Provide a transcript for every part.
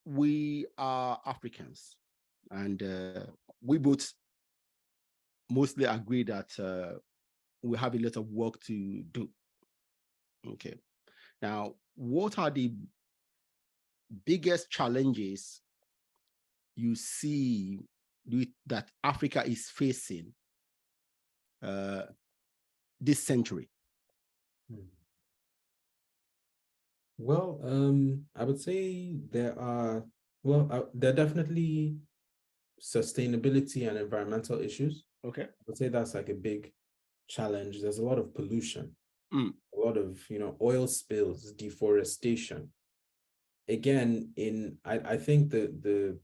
we are Africans, and we both mostly agree that we have a lot of work to do. Okay. Now, what are the biggest challenges you see that Africa is facing uh, this century? Well, I would say there are definitely sustainability and environmental issues. Okay. I would say that's like a big challenge. There's a lot of pollution, a lot of oil spills, deforestation. Again, I think the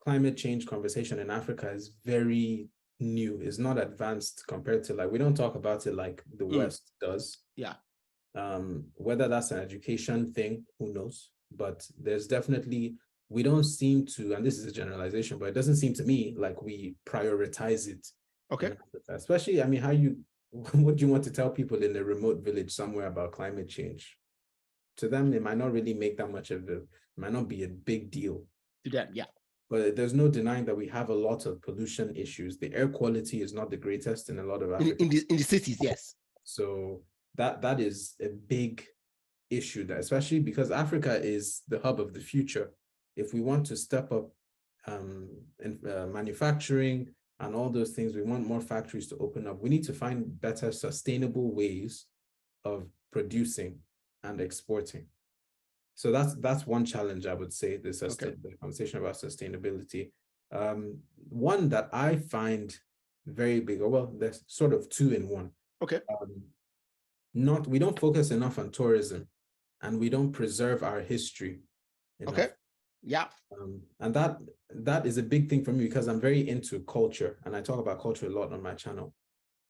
climate change conversation in Africa is very new. It's not advanced compared to, like, we don't talk about it like the West does. Yeah. Whether that's an education thing, who knows? But there's definitely, we don't seem to, and this is a generalization, but it doesn't seem to me like we prioritize it. Okay. Especially, I mean, what do you want to tell people in a remote village somewhere about climate change? To them, it might not really make that much of it might not be a big deal. To them, yeah. But there's no denying that we have a lot of pollution issues. The air quality is not the greatest in a lot of Africa. In the cities, yes. So that is a big issue, that especially because Africa is the hub of the future. If we want to step up in manufacturing and all those things, we want more factories to open up. We need to find better sustainable ways of producing and exporting. So that's one challenge, I would say, the conversation about sustainability. One that I find very big, or well, there's sort of two in one. Okay. We don't focus enough on tourism, and we don't preserve our history enough. Okay. Yeah. And that is a big thing for me, because I'm very into culture, and I talk about culture a lot on my channel.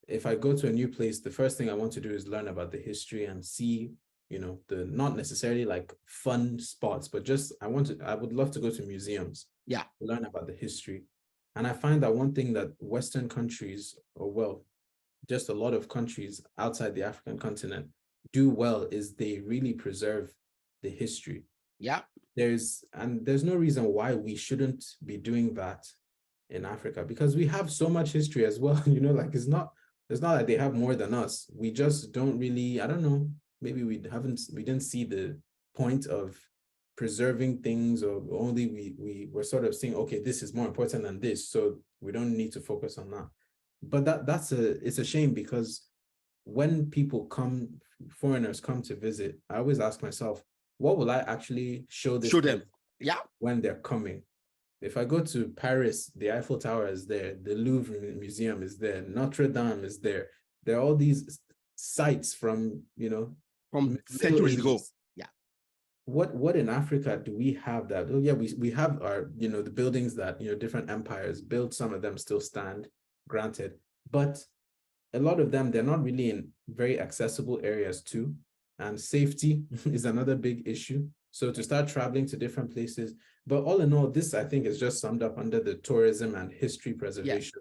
If I go to a new place, the first thing I want to do is learn about the history and see, the not necessarily like fun spots, but just I would love to go to museums. Yeah. Learn about the history. And I find that one thing that Western countries, or well, just a lot of countries outside the African continent do well, is they really preserve the history. Yeah. There's no reason why we shouldn't be doing that in Africa, because we have so much history as well. Like it's not like they have more than us. We just don't really, I don't know, maybe we didn't see the point of preserving things, or only we were sort of saying, okay, this is more important than this, so we don't need to focus on that. But it's a shame, because when foreigners come to visit, I always ask myself, what will I actually show them? Yeah. When they're coming? If I go to Paris, the Eiffel Tower is there, the Louvre Museum is there, Notre Dame is there. There are all these sites from centuries ago. Yeah. What in Africa do we have that? Oh yeah, we have our, the buildings that, different empires built. Some of them still stand, granted, but a lot of them, they're not really in very accessible areas too. And safety is another big issue. So to start traveling to different places, but all in all, this I think is just summed up under the tourism and history preservation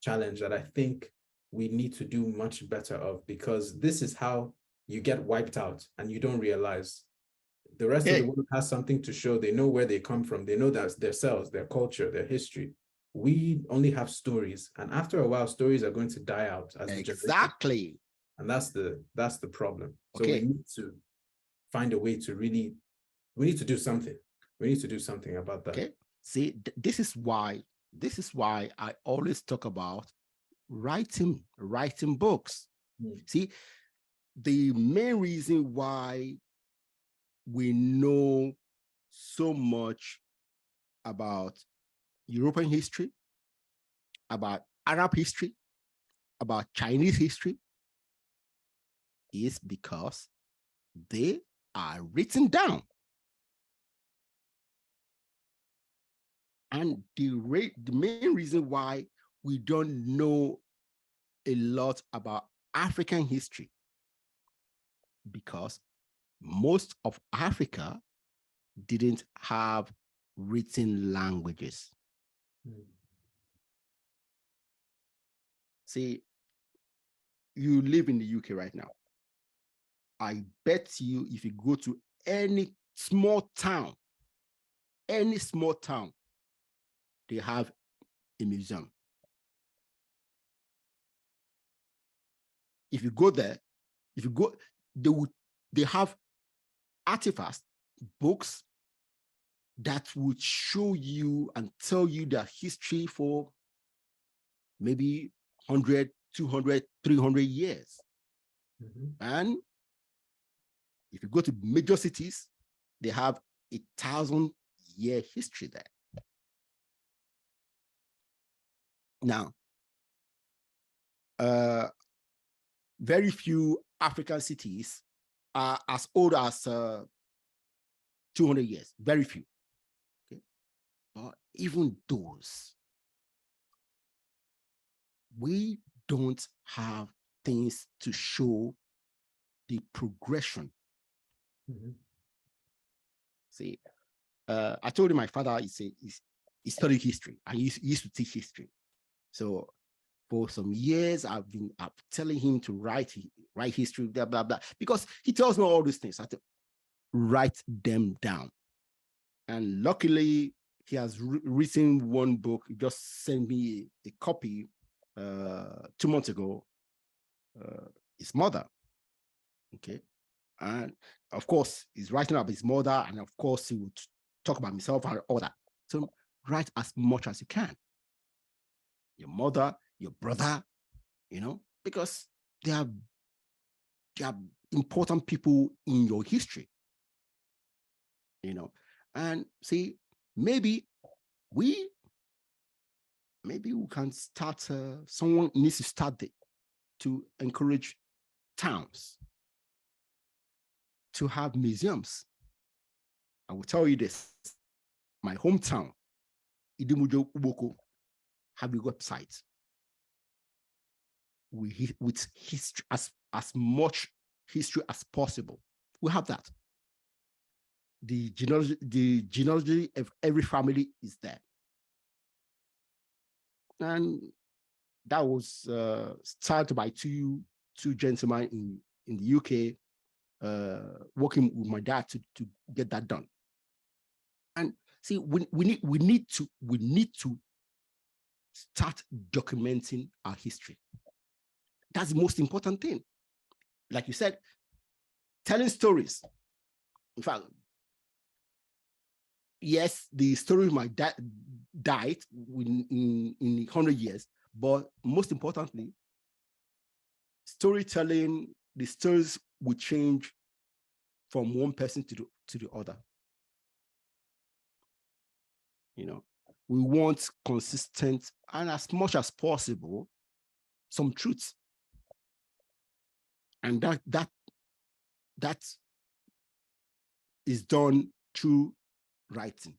challenge that I think we need to do much better of, because this is how you get wiped out and you don't realize. The rest of the world has something to show. They know where they come from. They know that themselves, their culture, their history. We only have stories, and after a while, stories are going to die out as exactly. And that's the problem. So we need to find a way to we need to do something. We need to do something about that. Okay. See, this is why I always talk about writing books. See, the main reason why we know so much about European history, about Arab history, about Chinese history, is because they are written down. And the main reason why we don't know a lot about African history, because most of Africa didn't have written languages. See, you live in the UK right now. I bet you, if you go to any small town any small town, they have a museum. If you go there, they have artifacts, books that would show you and tell you their history for maybe 100, 200, 300 years. Mm-hmm. And if you go to major cities, they have 1,000-year history there. Now, very few African cities are as old as 200 years, very few. Okay? But even those, we don't have things to show the progression. Mm-hmm. See, I told you my father he studied history. I used to teach history. So for some years, I've been telling him to write history, blah, blah, blah, because he tells me all these things. I have to write them down. And luckily, he has written one book. He just sent me a copy 2 months ago. His mother, okay? And of course, he's writing about his mother, and of course, he would talk about himself and all that. So write as much as you can. Your mother, your brother, because they are important people in your history, and see, maybe we can start, someone needs to start to encourage towns to have museums. I will tell you this, my hometown, Idumujo Uboko, have a website with history, as much history as possible. We have that. The genealogy of every family is there. And that was started by two gentlemen in the UK, working with my dad to get that done. And see, we need to start documenting our history. That's the most important thing. Like you said, telling stories. In fact, yes, the story of my dad died in 100 years, but most importantly, storytelling, the stories will change from one person to the other. We want consistent and, as much as possible, some truth. And that is done through writing.